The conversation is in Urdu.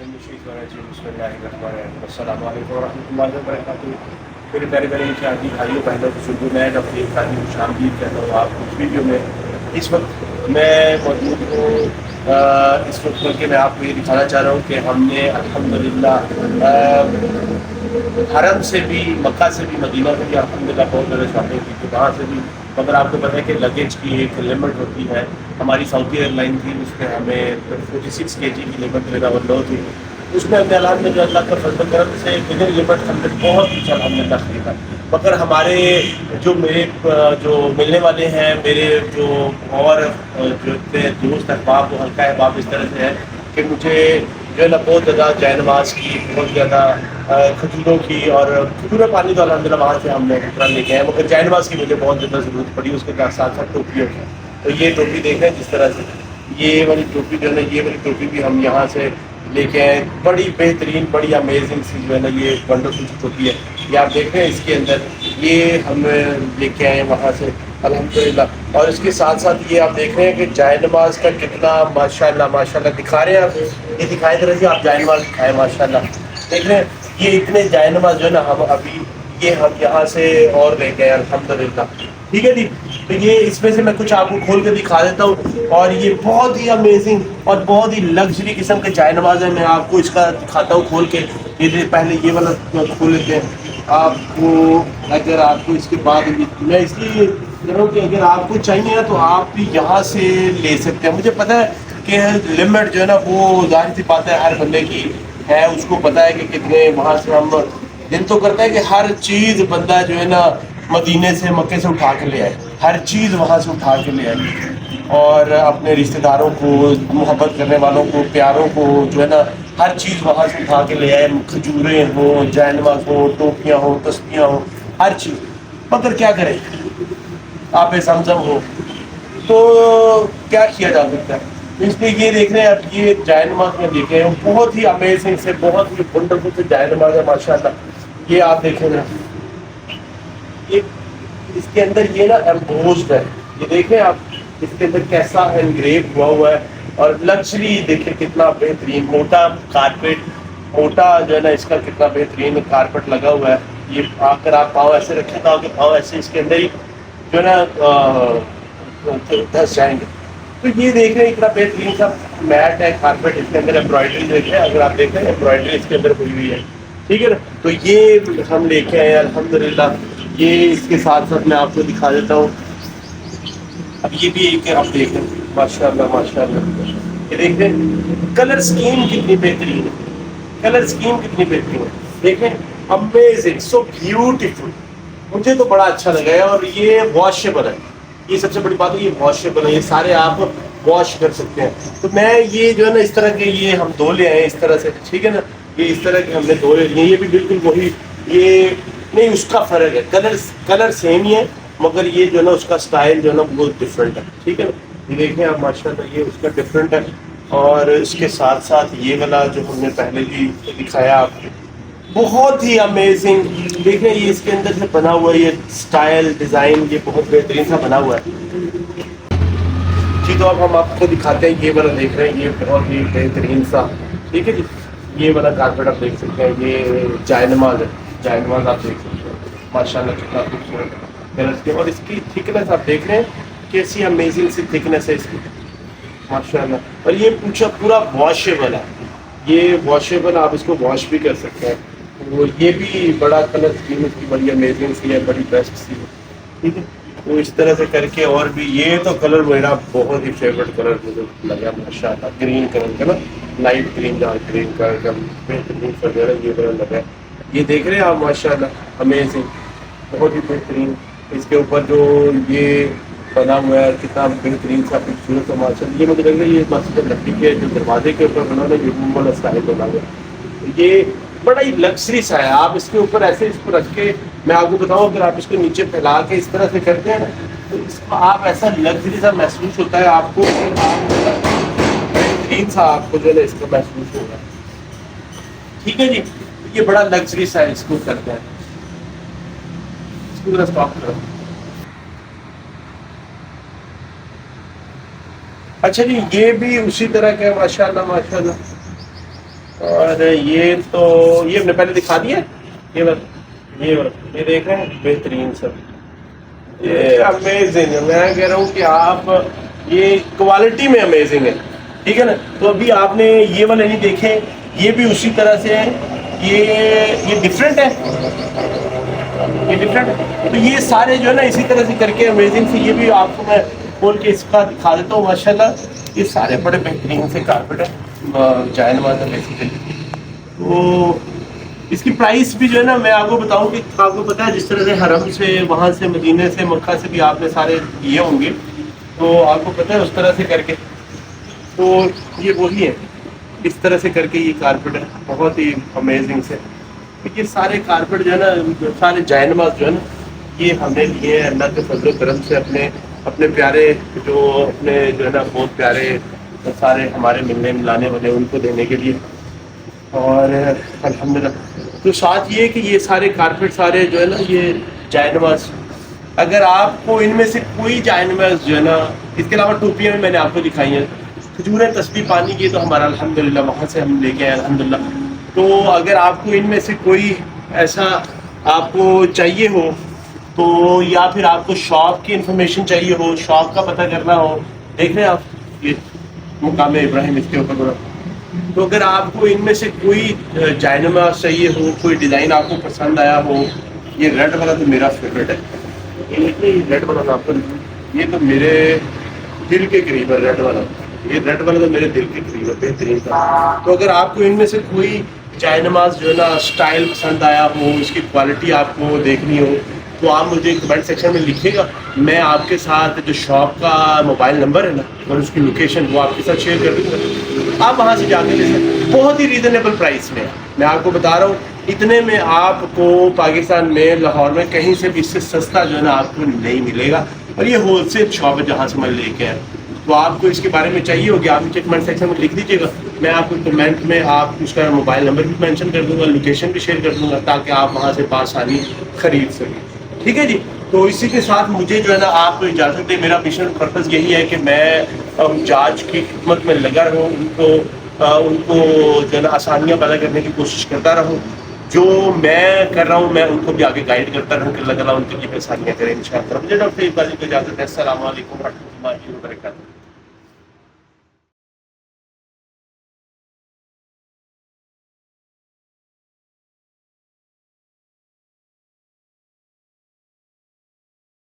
السلام علیکم ورحمۃ اللہ وبرکاتہ. میرے پیارے پیارے مشاہدین بھائیوں بہنوں بزرگوں، میں اپنی خالی خوش آمدید کہتا ہوں آپ کچھ ویڈیو میں. اس وقت میں موجود ہوں اس وقت بلکہ میں آپ کو یہ دکھانا چاہ رہا ہوں کہ ہم نے الحمدللہ حرم سے بھی، مکہ سے بھی، مدینہ سے بھی الحمدللہ بہت زیادہ شاپنگ کی تھی، وہاں سے بھی. مگر آپ کو پتہ ہے کہ لگیج کی ایک لمٹ ہوتی ہے. ہماری سعودی ایئر لائن تھی، اس میں ہمیں 46 kg کی لمٹ میرا ونڈو تھی. اس میں اپنے حالات میں جو اللہ کا فضل و کرم سے بغیر لمٹ ہم نے بہت کچھ الحمدللہ خریدا. مگر ہمارے میرے جو ملنے والے ہیں، میرے جو اور جو اتنے دوست احباب و حلقہ احباب اس طرح سے ہے کہ مجھے جو ہے نا بہت زیادہ جائے نماز کی، بہت زیادہ کھجوروں کی، اور کھجوریں پانی تو الحمدللہ وہاں سے ہم نے لے کے آئے، مگر جائے نماز کی مجھے بہت زیادہ ضرورت پڑی. اس کے ساتھ ساتھ ٹوپیوں کی. تو یہ ٹوپی دیکھ رہے ہیں جس طرح سے، یہ والی ٹوپی جو ہے نا، یہ والی ٹوپی بھی ہم یہاں سے لے کے آئے. بڑی بہترین، بڑی امیزنگ سی جو ہے نا یہ ونڈرفل ٹوپی ہے. یہ آپ دیکھ رہے ہیں اس کے اندر، یہ ہم لے کے آئے وہاں سے الحمدللہ. اور اس کے ساتھ ساتھ یہ آپ دیکھ رہے ہیں کہ جائے نماز کا کتنا ماشاءاللہ ماشاءاللہ دکھا رہے ہیں آپ. یہ دکھائے طرح سے آپ جائے نماز دکھائیں ماشاءاللہ. دیکھ رہے ہیں یہ اتنے جائے نماز جو ہے نا ہم ابھی یہ ہم یہاں سے اور لے کے آئے الحمدللہ. ٹھیک ہے جی. تو یہ اس میں سے میں کچھ آپ کو کھول کے دکھا دیتا ہوں. اور یہ بہت ہی امیزنگ اور بہت ہی لگژری قسم کے جائے نماز ہے. میں آپ کو اس کا دکھاتا ہوں کھول کے. یہ پہلے یہ والا کھول لیتے ہیں آپ کو. اگر آپ کو اس کے بعد میں اس لیے کہہ رہا ہوں کہ اگر آپ کو چاہیے نا تو آپ بھی یہاں سے لے سکتے ہیں. مجھے پتہ ہے کہ لمٹ جو ہے نا وہ ظاہر سی بات ہے ہر بندے کی ہے، اس کو پتہ ہے کہ کتنے وہاں سے ہم دل تو کرتا ہے کہ ہر چیز بندہ جو ہے نا مدینے سے، مکے سے اٹھا کے لے آئے، ہر چیز وہاں سے اٹھا کے لے آئے. اور اپنے رشتہ داروں کو، محبت کرنے والوں کو، پیاروں کو جو ہے نا ہر چیز وہاں سے اٹھا کے لے آئے. کھجوریں ہوں، جائے نماز ہوں، ٹوپیاں ہوں، تسبیحاں ہوں، ہر چیز. مگر کیا کریں، آب زمزم ہو تو کیا کیا جا سکتا ہے. اس لیے یہ دیکھ رہے ہیں اب یہ جائے نماز میں دیکھ رہے ہیں بہت ہی امیزنگ سے، بہت ہی ونڈرفل سے جائے نماز ہے ماشاءاللہ. یہ آپ دیکھیں نا، یہ اس کے اندر یہ نا ایمبوزڈ ہے. یہ دیکھیں آپ اس کے اندر کیسا انگریو ہوا ہے. اور لگژری دیکھیں کتنا بہترین موٹا کارپیٹ، موٹا جو ہے نا اس کا کتنا بہترین کارپیٹ لگا ہوا ہے. یہ آ کر آپ پاؤں ایسے رکھیں تو آپ کے پاؤں ایسے اس کے اندر ہی جو ہے نا دھس جائیں گے. تو یہ دیکھ رہے ہیں اتنا بہترین سا میٹ ہے، کارپیٹ. اس کے اندر ایمبرائڈری دیکھیں، اگر آپ دیکھیں ایمبرائڈری اس کے اندر ہوئی ہوئی ہے. ٹھیک ہے نا. تو یہ ہم لے کے آئے الحمدللہ. یہ اس کے ساتھ ساتھ میں آپ کو دکھا دیتا ہوں. اب یہ بھی ایک آپ دیکھیں ماشاءاللہ ماشاءاللہ. یہ دیکھیں کلر اسکیم کتنی بہترین ہے، کلر اسکیم کتنی بہترین ہے. دیکھیں امیزنگ، سو بیوٹیفل. مجھے تو بڑا اچھا لگا ہے. اور یہ واشیبل ہے، یہ سب سے بڑی بات ہے، یہ واشیبل ہے. یہ سارے آپ واش کر سکتے ہیں. تو میں یہ جو ہے نا اس طرح کے یہ ہم دو لے آئے اس طرح سے. ٹھیک ہے نا. یہ اس طرح کے ہم نے دو لے لیے. یہ بھی بالکل وہی، یہ نہیں اس کا فرق ہے. کلر سیم ہی ہے، مگر یہ جو ہے نا اس کا اسٹائل جو ہے نا بہت ڈفرینٹ ہے. ٹھیک ہے نا. یہ دیکھیں آپ ماشاءاللہ، یہ اس کا ڈفرینٹ ہے. اور اس کے ساتھ ساتھ یہ والا جو ہم نے پہلے بھی دکھایا آپ کو، بہت ہی امیزنگ. دیکھیں یہ اس کے اندر سے بنا ہوا ہے، یہ اسٹائل ڈیزائن یہ بہت بہترین سا بنا ہوا ہے. جی تو اب ہم آپ کو دکھاتے ہیں یہ والا. دیکھ رہے ہیں یہ بہت ہی بہترین سا. ٹھیک ہے جی. یہ والا کارپیٹ آپ دیکھ سکتے ہیں، یہ جائے نماز ہے. جائے نماز آپ دیکھ سکتے ہیں ماشاءاللہ کتنا خوبصورت ہے. اور اس کی تھکنس آپ دیکھ رہے ہیں کیسی امیزنگ سی تھکنس ہے اس کی ماشاءاللہ. اور یہ پورا واشیبل ہے. یہ واشیبل، آپ اس کو واش بھی کر سکتے ہیں. وہ یہ بھی بڑا کلر اسکیم اس کی بڑی امیزنگ سی ہے، بڑی بیسٹ سی ہے. ٹھیک ہے. تو اس طرح سے کر کے، اور بھی یہ تو کلر میرا بہت ہی فیوریٹ کلر مجھے لگا ماشاءاللہ. گرین کلر کا نا، light green, dark green colour کا بہترین وغیرہ یہ کلر لگا ہے. یہ دیکھ رہے ہیں آپ ماشاءاللہ امیزنگ، بہت ہی بہترین. اس کے اوپر جو یہ بنا ہوا ہے کتنا بہترین سا خوبصورت سا ماشاءاللہ. یہ مجھے لگ رہا ہے یہ مسجد نبی کے جو دروازے کے اوپر بنا ہوا ہے، یہ روم والا اسٹائل بنا ہوا ہے. یہ بڑا ہی لگژری سا ہے. آپ اس کے اوپر ایسے اس کو رکھ کے، میں آپ کو بتاؤں اگر آپ اس کو نیچے پھیلا کے اس طرح سے کرتے ہیں نا تو اس کو آپ ایسا لگژری سا محسوس ہوتا ہے آپ کو، بہترین سا آپ کو جو ہے اس کا محسوس ہوگا. ٹھیک ہے جی. یہ بڑا لگژری سا اس کو کرتے ہیں. اس کو ذرا اسٹاپ کرو. اچھا جی. یہ بھی اسی طرح کا ہے ماشاءاللہ ماشاءاللہ. اور یہ ہم نے پہلے دکھا دیا یہ دیکھ رہے ہیں بہترین سر، یہ امیزنگ ہے، میں کہہ رہا ہوں کہ آپ یہ کوالٹی میں امیزنگ ہے، ٹھیک ہے نا. تو ابھی آپ نے یہ والے نہیں دیکھے، یہ بھی اسی طرح سے ہے، یہ ڈفرینٹ ہے، یہ ڈفرینٹ ہے. تو یہ سارے جو ہے نا اسی طرح سے کر کے امیزنگ سے، یہ بھی آپ کو میں کھول کے اس کا دکھا دیتا ہوں. ماشاء اللہ یہ سارے بڑے بہترین سے کارپیٹ ہیں، جائے نماز ہے بیسیکلی. تو اس کی پرائس بھی جو ہے نا میں آپ کو بتاؤں کہ آپ کو پتا ہے جس طرح سے حرم سے، وہاں سے، مدینے سے، مکہ سے بھی آپ نے سارے لیے ہوں گے، تو آپ کو پتا ہے اس طرح سے کر کے، تو یہ وہی ہے اس طرح سے کر کے یہ کارپیٹ ہے، بہت ہی امیزنگ سے. یہ سارے کارپیٹ جو ہے نا، سارے جائے نماز جو ہے نا، یہ ہم نے لیے ہیں اللہ کے فضل و کرم سے، اپنے پیارے جو اپنے جو ہے نا بہت پیارے سارے ہمارے ملنے ملانے والے ان کو دینے کے لیے. اور الحمدللہ تو ساتھ یہ کہ یہ سارے کارپیٹ سارے جو ہے نا یہ جائے نماز، اگر آپ کو ان میں سے کوئی جائے نماز جو ہے نا، اس کے علاوہ ٹوپیاں بھی میں نے آپ کو دکھائی ہیں، کھجوریں تسبیح پانی کی تو ہمارا الحمدللہ وہاں سے ہم لے کے آئے الحمدللہ. تو اگر آپ کو ان میں سے کوئی ایسا آپ کو چاہیے ہو، تو یا پھر آپ کو شاپ کی انفارمیشن چاہیے ہو، شاپ کا پتہ کرنا ہو، دیکھ رہے ہیں آپ یہ مقام ابراہیم اس کے اوپر بڑا. تو اگر آپ کو ان میں سے کوئی جائے نماز چاہیے ہو، کوئی ڈیزائن آپ کو پسند آیا ہو، یہ ریڈ والا تو میرا فیوریٹ ہے، یہ ریڈ والا آپ کو، یہ تو میرے دل کے قریب ہے ریڈ والا، یہ ریڈ والا تو میرے دل کے قریب ہے، بہترین تھا. تو اگر آپ کو ان میں سے کوئی جائے نماز جو ہے نا اسٹائل پسند آیا ہو، اس کی کوالٹی آپ کو دیکھنی ہو، تو آپ مجھے کمنٹ سیکشن میں لکھیے گا. میں آپ کے ساتھ جو شاپ کا موبائل نمبر ہے نا اور اس کی لوکیشن وہ آپ کے ساتھ شیئر کر دوں گا، آپ وہاں سے جا کے لے سکتے. بہت ہی ریزنیبل پرائس میں آپ کو بتا رہا ہوں، اتنے میں آپ کو پاکستان میں لاہور میں کہیں سے بھی اس سے سستا جو ہے نا آپ کو نہیں ملے گا. اور یہ ہول سیل شاپ ہے جہاں سے میں لے کے آیا. تو آپ کو اس کے بارے میں چاہیے ہوگی، آپ مجھے کمنٹ سیکشن میں لکھ دیجیے گا، میں آپ کو کمنٹ میں آپ اس کا موبائل نمبر بھی مینشن کر دوں گا، لوکیشن بھی شیئر کر دوں گا، تاکہ آپ وہاں سے بآسانی خرید سکیں. ٹھیک ہے جی. تو اسی کے ساتھ مجھے جو ہے نا آپ کو اجازت دیں، میرا مشن پرپز یہی ہے کہ میں جاج کی خدمت میں لگا رہوں، ان کو جو ہے نا آسانیاں پیدا کرنے کی کوشش کرتا رہوں. جو میں کر رہا ہوں میں ان کو بھی آگے گائیڈ کرتا رہوں کہ اللہ تعالیٰ ان کے لیے آسانیاں کریں انشاءاللہ. مجھے ڈاکٹر اقبال کو اجازت ہے. السلام علیکم ورحمۃ اللہ وبرکاتہ.